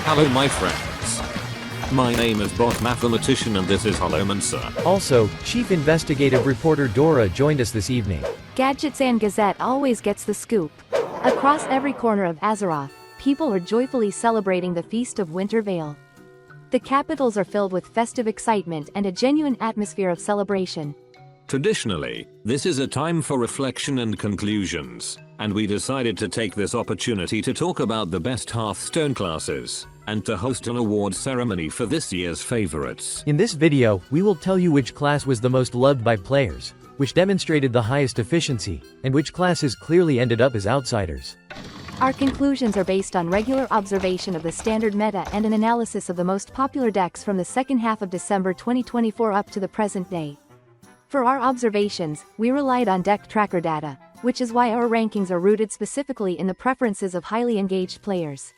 Hello my friends. My name is Bot Mathematician and this is Holomancer. Also, Chief Investigative Reporter Dora joined us this evening. Gadgets and Gazette always gets the scoop. Across every corner of Azeroth, people are joyfully celebrating the Feast of Winter Veil. The capitals are filled with festive excitement and a genuine atmosphere of celebration. Traditionally, this is a time for reflection and conclusions, and we decided to take this opportunity to talk about the best Hearthstone classes, and to host an awards ceremony for this year's favorites. In this video, we will tell you which class was the most loved by players, which demonstrated the highest efficiency, and which classes clearly ended up as outsiders. Our conclusions are based on regular observation of the standard meta and an analysis of the most popular decks from the second half of December 2024 up to the present day. For our observations, we relied on deck tracker data, which is why our rankings are rooted specifically in the preferences of highly engaged players.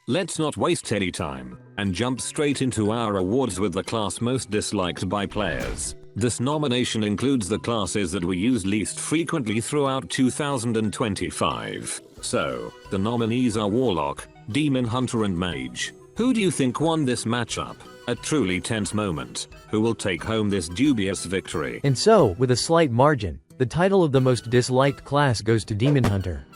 Let's not waste any time, and jump straight into our awards with the class most disliked by players. This nomination includes the classes that we used least frequently throughout 2025. So, the nominees are Warlock, Demon Hunter and Mage. Who do you think won this matchup? A truly tense moment. Who will take home this dubious victory? And so, with a slight margin, the title of the most disliked class goes to Demon Hunter.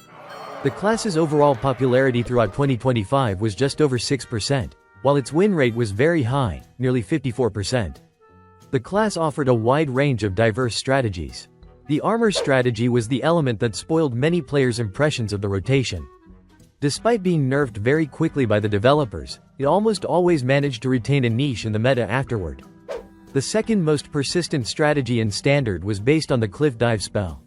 The class's overall popularity throughout 2025 was just over 6%, while its win rate was very high, nearly 54%. The class offered a wide range of diverse strategies. The armor strategy was the element that spoiled many players' impressions of the rotation. Despite being nerfed very quickly by the developers, it almost always managed to retain a niche in the meta afterward. The second most persistent strategy in Standard was based on the Cliff Dive spell.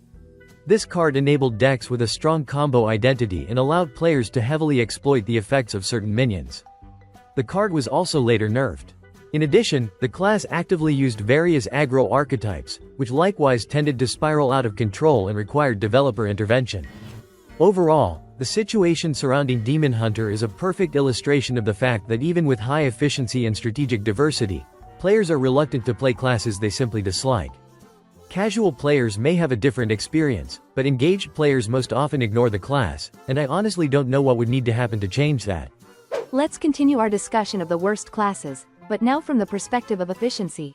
This card enabled decks with a strong combo identity and allowed players to heavily exploit the effects of certain minions. The card was also later nerfed. In addition, the class actively used various aggro archetypes, which likewise tended to spiral out of control and required developer intervention. Overall, the situation surrounding Demon Hunter is a perfect illustration of the fact that even with high efficiency and strategic diversity, players are reluctant to play classes they simply dislike. Casual players may have a different experience, but engaged players most often ignore the class, and I honestly don't know what would need to happen to change that. Let's continue our discussion of the worst classes, but now from the perspective of efficiency.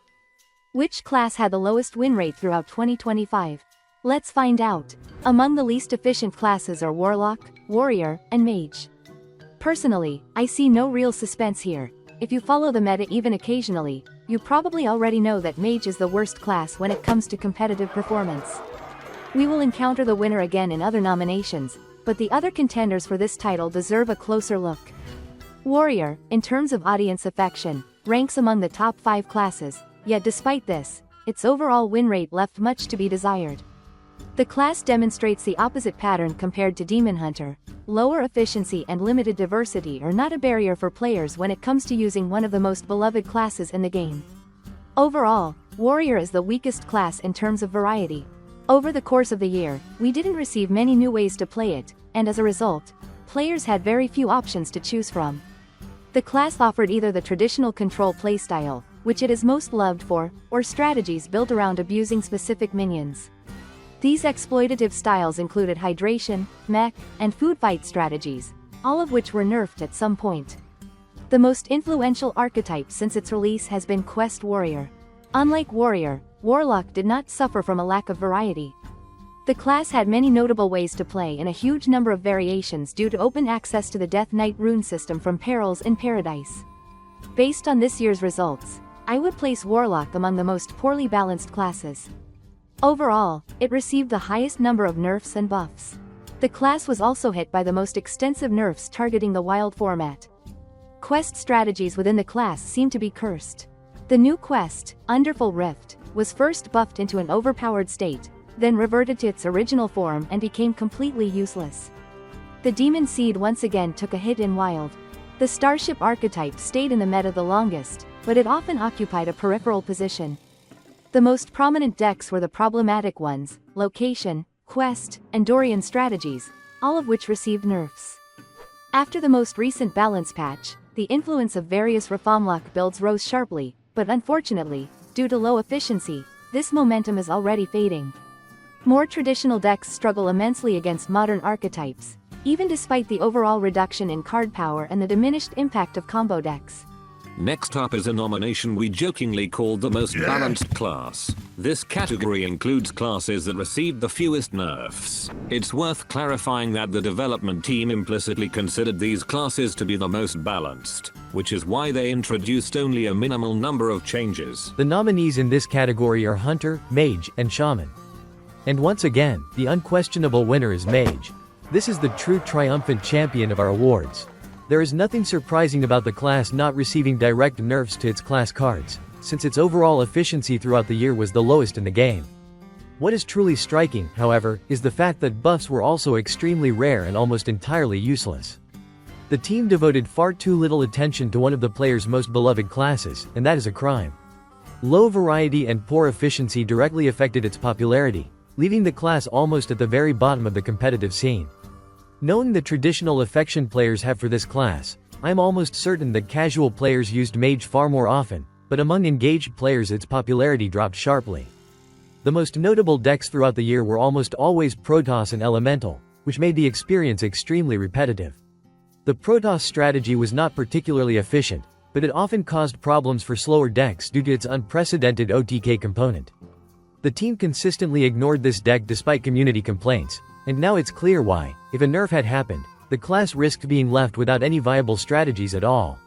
Which class had the lowest win rate throughout 2025? Let's find out. Among the least efficient classes are Warlock, Warrior, and Mage. Personally, I see no real suspense here. If you follow the meta even occasionally, you probably already know that Mage is the worst class when it comes to competitive performance. We will encounter the winner again in other nominations, but the other contenders for this title deserve a closer look. Warrior, in terms of audience affection, ranks among the top 5 classes, yet despite this, its overall win rate left much to be desired. The class demonstrates the opposite pattern compared to Demon Hunter. Lower efficiency and limited diversity are not a barrier for players when it comes to using one of the most beloved classes in the game. Overall, Warrior is the weakest class in terms of variety. Over the course of the year, we didn't receive many new ways to play it, and as a result, players had very few options to choose from. The class offered either the traditional control playstyle, which it is most loved for, or strategies built around abusing specific minions. These exploitative styles included hydration, mech, and food fight strategies, all of which were nerfed at some point. The most influential archetype since its release has been Quest Warrior. Unlike Warrior, Warlock did not suffer from a lack of variety. The class had many notable ways to play and a huge number of variations due to open access to the Death Knight rune system from Perils in Paradise. Based on this year's results, I would place Warlock among the most poorly balanced classes. Overall, it received the highest number of nerfs and buffs. The class was also hit by the most extensive nerfs targeting the wild format. Quest strategies within the class seem to be cursed. The new quest, Underful Rift, was first buffed into an overpowered state, then reverted to its original form and became completely useless. The Demon Seed once again took a hit in Wild. The Starship archetype stayed in the meta the longest, but it often occupied a peripheral position. The most prominent decks were the problematic ones, Location, Quest, and Dorian strategies, all of which received nerfs. After the most recent balance patch, the influence of various Reformlock builds rose sharply, but unfortunately, due to low efficiency, this momentum is already fading. More traditional decks struggle immensely against modern archetypes. even despite the overall reduction in card power and the diminished impact of combo decks. Next up is a nomination we jokingly called the most balanced class. This category includes classes that received the fewest nerfs. It's worth clarifying that the development team implicitly considered these classes to be the most balanced, which is why they introduced only a minimal number of changes. The nominees in this category are Hunter, Mage, and Shaman. And once again, the unquestionable winner is Mage. This is the true triumphant champion of our awards. There is nothing surprising about the class not receiving direct nerfs to its class cards, since its overall efficiency throughout the year was the lowest in the game. What is truly striking, however, is the fact that buffs were also extremely rare and almost entirely useless. The team devoted far too little attention to one of the player's most beloved classes, and that is a crime. Low variety and poor efficiency directly affected its popularity, leaving the class almost at the very bottom of the competitive scene. Knowing the traditional affection players have for this class, I am almost certain that casual players used Mage far more often, but among engaged players its popularity dropped sharply. The most notable decks throughout the year were almost always Protoss and Elemental, which made the experience extremely repetitive. The Protoss strategy was not particularly efficient, but it often caused problems for slower decks due to its unprecedented OTK component. The team consistently ignored this deck despite community complaints, and now it's clear why. If a nerf had happened, the class risked being left without any viable strategies at all.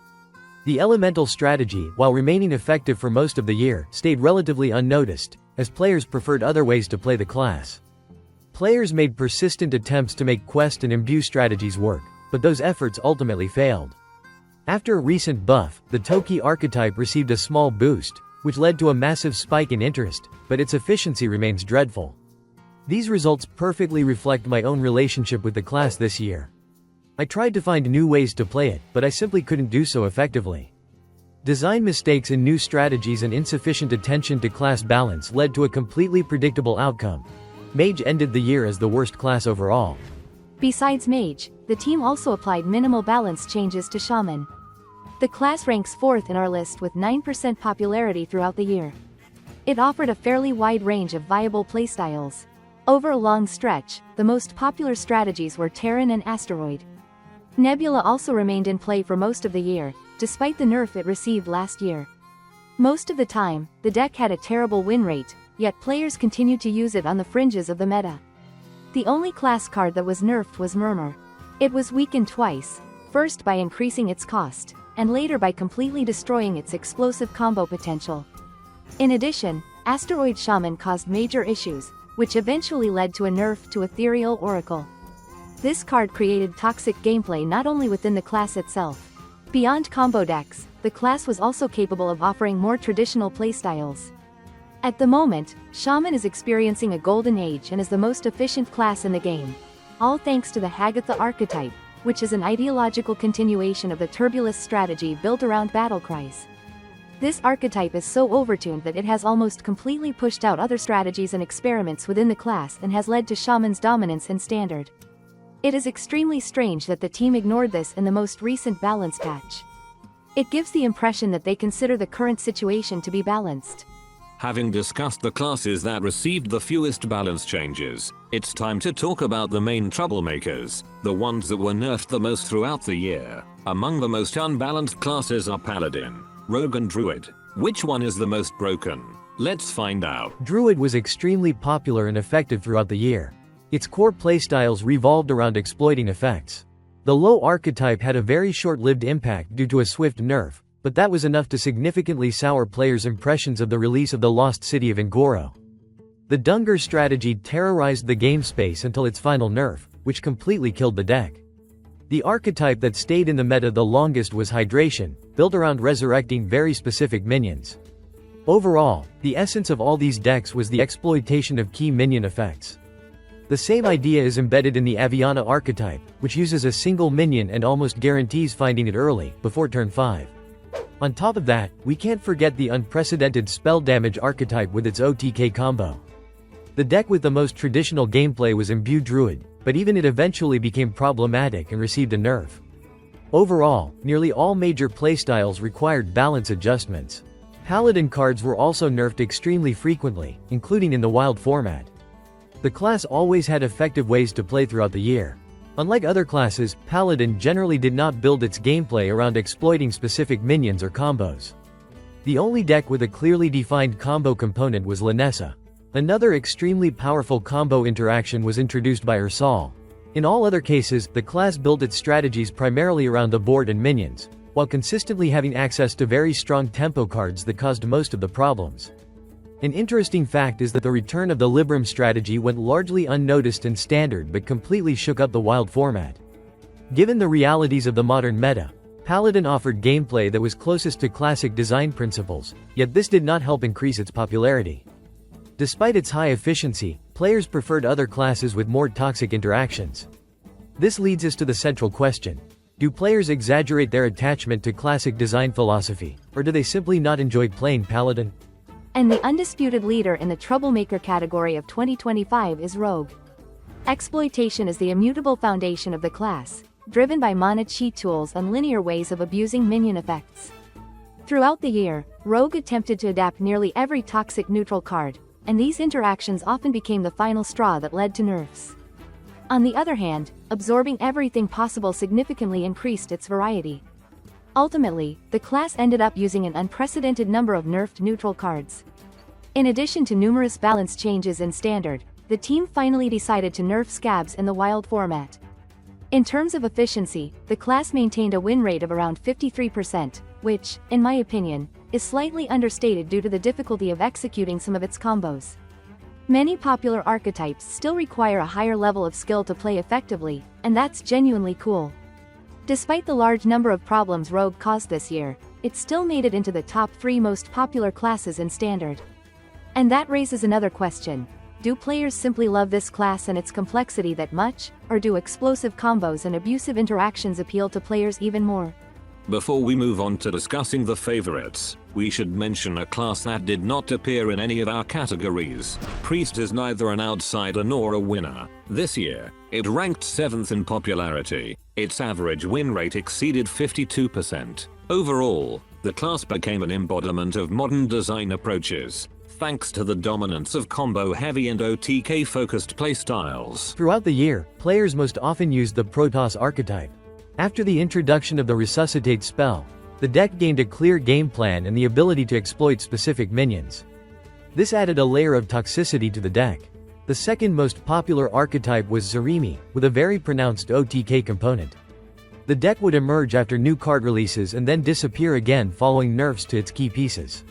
The Elemental strategy, while remaining effective for most of the year, stayed relatively unnoticed, as players preferred other ways to play the class. Players made persistent attempts to make quest and imbue strategies work, but those efforts ultimately failed. After a recent buff, the Toki archetype received a small boost, which led to a massive spike in interest, but its efficiency remains dreadful. These results perfectly reflect my own relationship with the class this year. I tried to find new ways to play it, but I simply couldn't do so effectively. Design mistakes in new strategies and insufficient attention to class balance led to a completely predictable outcome. Mage ended the year as the worst class overall. Besides Mage, the team also applied minimal balance changes to Shaman. The class ranks 4th in our list with 9% popularity throughout the year. It offered a fairly wide range of viable playstyles. Over a long stretch, the most popular strategies were Terran and Asteroid. Nebula also remained in play for most of the year, despite the nerf it received last year. Most of the time, the deck had a terrible win rate, yet players continued to use it on the fringes of the meta. The only class card that was nerfed was Murmur. It was weakened twice, first by increasing its cost, and later by completely destroying its explosive combo potential. In addition, Asteroid Shaman caused major issues, which eventually led to a nerf to Ethereal Oracle. This card created toxic gameplay not only within the class itself. Beyond combo decks, the class was also capable of offering more traditional playstyles. At the moment, Shaman is experiencing a golden age and is the most efficient class in the game. All thanks to the Hagatha archetype, which is an ideological continuation of the Turbulus strategy built around battlecries. This archetype is so overtuned that it has almost completely pushed out other strategies and experiments within the class and has led to Shaman's dominance in Standard. It is extremely strange that the team ignored this in the most recent balance patch. It gives the impression that they consider the current situation to be balanced. Having discussed the classes that received the fewest balance changes, it's time to talk about the main troublemakers, the ones that were nerfed the most throughout the year. Among the most unbalanced classes are Paladin, Rogue and Druid. Which one is the most broken? Let's find out. Druid was extremely popular and effective throughout the year. Its core playstyles revolved around exploiting effects. The low archetype had a very short-lived impact due to a swift nerf, but that was enough to significantly sour players' impressions of the release of the lost city of Ngoro. The Dungar strategy terrorized the game space until its final nerf, which completely killed the deck. The archetype that stayed in the meta the longest was Hydration, built around resurrecting very specific minions. Overall, the essence of all these decks was the exploitation of key minion effects. The same idea is embedded in the Aviana archetype, which uses a single minion and almost guarantees finding it early, before turn 5. On top of that, we can't forget the unprecedented spell damage archetype with its OTK combo. The deck with the most traditional gameplay was Imbue Druid, but even it eventually became problematic and received a nerf. Overall, nearly all major playstyles required balance adjustments. Paladin cards were also nerfed extremely frequently, including in the wild format. The class always had effective ways to play throughout the year. Unlike other classes, Paladin generally did not build its gameplay around exploiting specific minions or combos. The only deck with a clearly defined combo component was Lanessa. Another extremely powerful combo interaction was introduced by Ursal. In all other cases, the class built its strategies primarily around the board and minions, while consistently having access to very strong tempo cards that caused most of the problems. An interesting fact is that the return of the Libram strategy went largely unnoticed in Standard but completely shook up the Wild format. Given the realities of the modern meta, Paladin offered gameplay that was closest to classic design principles, yet this did not help increase its popularity. Despite its high efficiency, players preferred other classes with more toxic interactions. This leads us to the central question. Do players exaggerate their attachment to classic design philosophy, or do they simply not enjoy playing Paladin? And the undisputed leader in the troublemaker category of 2025 is Rogue. Exploitation is the immutable foundation of the class, driven by mana cheat tools and linear ways of abusing minion effects. Throughout the year, Rogue attempted to adapt nearly every toxic neutral card, and these interactions often became the final straw that led to nerfs. On the other hand, absorbing everything possible significantly increased its variety. Ultimately, the class ended up using an unprecedented number of nerfed neutral cards. In addition to numerous balance changes in Standard, the team finally decided to nerf scabs in the Wild format. In terms of efficiency, the class maintained a win rate of around 53%, which, in my opinion, is slightly understated due to the difficulty of executing some of its combos. Many popular archetypes still require a higher level of skill to play effectively, and that's genuinely cool. Despite the large number of problems Rogue caused this year, it still made it into the top 3 most popular classes in Standard. And that raises another question. Do players simply love this class and its complexity that much, or do explosive combos and abusive interactions appeal to players even more? Before we move on to discussing the favorites, we should mention a class that did not appear in any of our categories. Priest is neither an outsider nor a winner. This year, it ranked 7th in popularity. Its average win rate exceeded 52%. Overall, the class became an embodiment of modern design approaches, thanks to the dominance of combo-heavy and OTK-focused playstyles. Throughout the year, players most often used the Protoss archetype. After the introduction of the Resuscitate spell, the deck gained a clear game plan and the ability to exploit specific minions. This added a layer of toxicity to the deck. The second most popular archetype was Zarimi, with a very pronounced OTK component. The deck would emerge after new card releases and then disappear again following nerfs to its key pieces.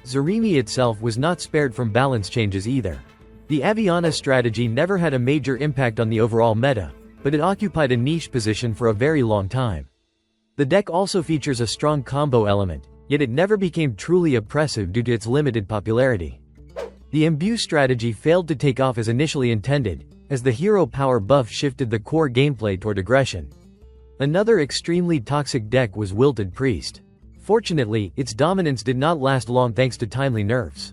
Zarimi itself was not spared from balance changes either. The Aviana strategy never had a major impact on the overall meta, but it occupied a niche position for a very long time. The deck also features a strong combo element, yet it never became truly oppressive due to its limited popularity. The Imbue strategy failed to take off as initially intended, as the hero power buff shifted the core gameplay toward aggression. Another extremely toxic deck was Wilted Priest. Fortunately, its dominance did not last long thanks to timely nerfs.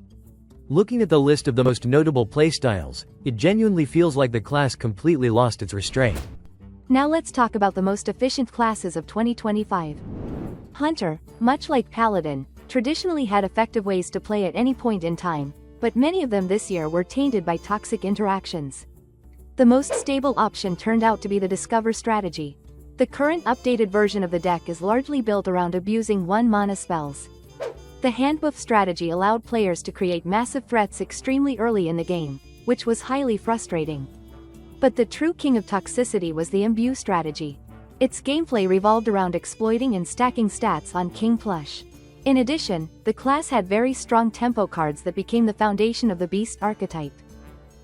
Looking at the list of the most notable playstyles, it genuinely feels like the class completely lost its restraint. Now let's talk about the most efficient classes of 2025. Hunter, much like Paladin, traditionally had effective ways to play at any point in time, but many of them this year were tainted by toxic interactions. The most stable option turned out to be the Discover strategy. The current updated version of the deck is largely built around abusing 1-mana spells. The handbuff strategy allowed players to create massive threats extremely early in the game, which was highly frustrating. But the true king of toxicity was the Imbue strategy. Its gameplay revolved around exploiting and stacking stats on King Plush. In addition, the class had very strong tempo cards that became the foundation of the Beast archetype.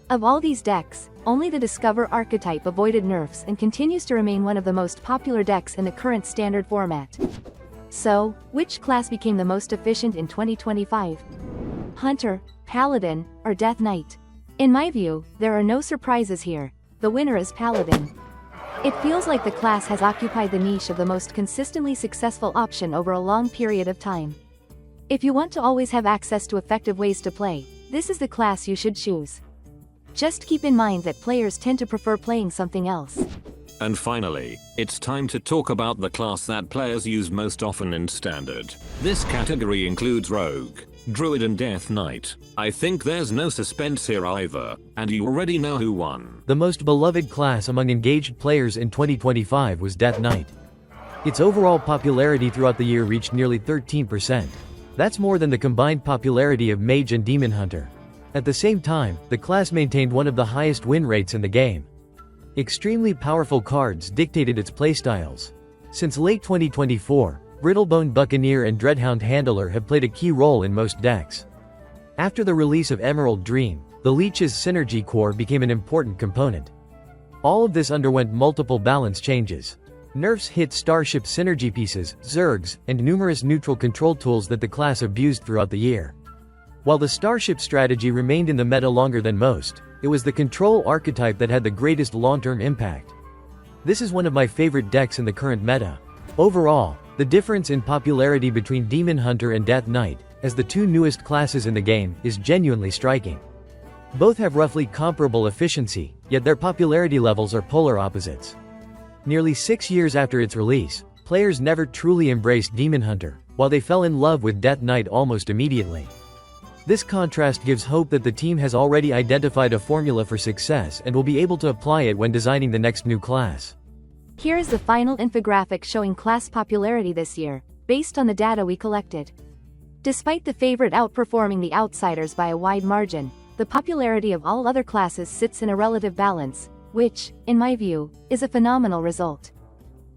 Of all these decks, only the Discover archetype avoided nerfs and continues to remain one of the most popular decks in the current Standard format. So, which class became the most efficient in 2025? Hunter, Paladin, or Death Knight? In my view, there are no surprises here. The winner is Paladin. It feels like the class has occupied the niche of the most consistently successful option over a long period of time. If you want to always have access to effective ways to play, this is the class you should choose. Just keep in mind that players tend to prefer playing something else. And finally, it's time to talk about the class that players use most often in Standard. This category includes Rogue. Druid and Death Knight. I think there's no suspense here either, and you already know who won. The most beloved class among engaged players in 2025 was Death Knight. Its overall popularity throughout the year reached nearly 13%. That's more than the combined popularity of Mage and Demon Hunter. At the same time, the class maintained one of the highest win rates in the game. Extremely powerful cards dictated its playstyles. Since late 2024, Brittlebone Buccaneer and Dreadhound Handler have played a key role in most decks. After the release of Emerald Dream, the Leech's synergy core became an important component. All of this underwent multiple balance changes. Nerfs hit Starship synergy pieces, Zergs, and numerous neutral control tools that the class abused throughout the year. While the Starship strategy remained in the meta longer than most, it was the control archetype that had the greatest long-term impact. This is one of my favorite decks in the current meta. Overall, the difference in popularity between Demon Hunter and Death Knight, as the two newest classes in the game, is genuinely striking. Both have roughly comparable efficiency, yet their popularity levels are polar opposites. Nearly 6 years after its release, players never truly embraced Demon Hunter, while they fell in love with Death Knight almost immediately. This contrast gives hope that the team has already identified a formula for success and will be able to apply it when designing the next new class. Here is the final infographic showing class popularity this year, based on the data we collected. Despite the favorite outperforming the outsiders by a wide margin, the popularity of all other classes sits in a relative balance, which, in my view, is a phenomenal result.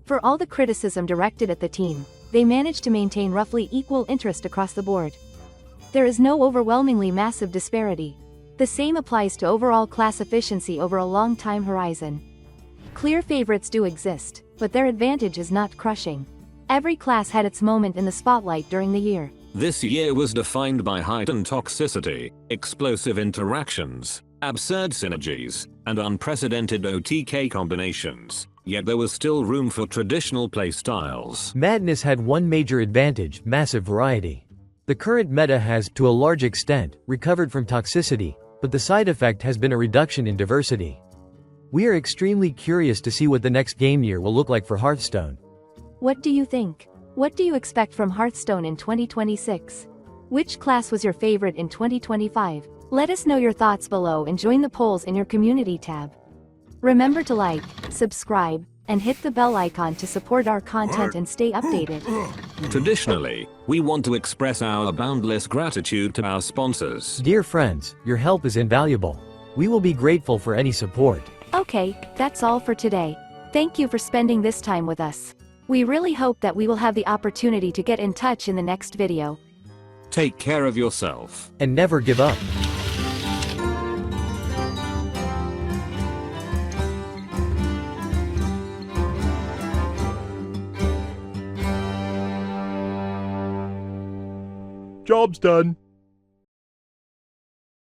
For all the criticism directed at the team, they managed to maintain roughly equal interest across the board. There is no overwhelmingly massive disparity. The same applies to overall class efficiency over a long time horizon. Clear favorites do exist, but their advantage is not crushing. Every class had its moment in the spotlight during the year. This year was defined by heightened toxicity, explosive interactions, absurd synergies, and unprecedented OTK combinations, yet there was still room for traditional playstyles. Madness had one major advantage: massive variety. The current meta has, to a large extent, recovered from toxicity, but the side effect has been a reduction in diversity. We are extremely curious to see what the next game year will look like for Hearthstone. What do you think? What do you expect from Hearthstone in 2026? Which class was your favorite in 2025? Let us know your thoughts below and join the polls in your community tab. Remember to like, subscribe, and hit the bell icon to support our content and stay updated. Traditionally, we want to express our boundless gratitude to our sponsors. Dear friends, your help is invaluable. We will be grateful for any support. Okay, that's all for today. Thank you for spending this time with us. We really hope that we will have the opportunity to get in touch in the next video. Take care of yourself. And never give up. Job's done.